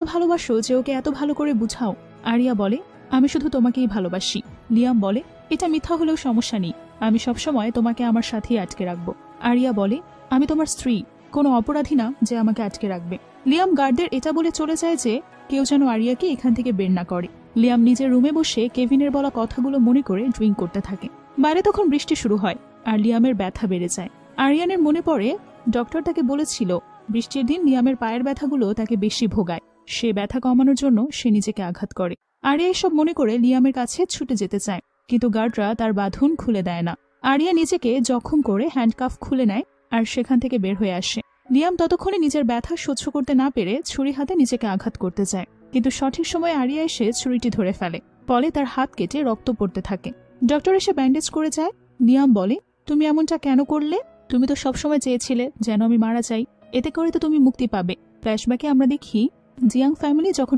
ভালোবাসো যে ওকে এত ভালো করে বুঝাও। আরিয়া বলে, আমি শুধু তোমাকেই ভালোবাসি। লিয়াম বলে, এটা মিথ্যা হলেও সমস্যা নেই, আমি সবসময় তোমাকে আমার সাথেই আটকে রাখবো। আরিয়া বলে, আমি তোমার স্ত্রী, কোনো অপরাধী না যে আমাকে আটকে রাখবে। লিয়াম গার্ডদের এটা বলে চলে যায় যে কেউ যেন আরিয়াকে এখান থেকে বের না করে। লিয়াম নিজের রুমে বসে কেভিনের বলা কথাগুলো মনে করে ড্রিঙ্ক করতে থাকে। বাইরে তখন বৃষ্টি শুরু হয় আর লিয়ামের ব্যথা বেড়ে যায়। আরিয়ানের মনে পড়ে ডক্টর তাকে বলেছিল বৃষ্টির দিন লিয়ামের পায়ের ব্যথাগুলো তাকে বেশি ভোগায়, সে ব্যথা কমানোর জন্য সে নিজেকে আঘাত করে। আরিয়া এসব মনে করে লিয়ামের কাছে ছুটে যেতে চায়, কিন্তু গার্ডরা তার বাঁধন খুলে দেয় না। আরিয়া নিজেকে জখম করে হ্যান্ডকাফ খুলে নেয় আর সেখান থেকে বের হয়ে আসে। লিয়াম ততক্ষণে নিজের ব্যথা সহ্য করতে না পেরে ছুরি হাতে নিজেকে আঘাত করতে চায়, কিন্তু সঠিক সময়ে আরিয়া এসে ছুরিটি ধরে ফেলে, ফলে তার হাত কেটে রক্ত পড়তে থাকে। ডক্টর এসে ব্যান্ডেজ করে যায়। লিয়াম বলে, তুমি এমনটা কেন করলে? তুমি তো সবসময় চেয়েছিলে যেন আমি মারা যাই, এতে করে তো তুমি মুক্তি পাবে। ফ্ল্যাশব্যাকে আমরা দেখি জিয়াং ফ্যামিলি যখন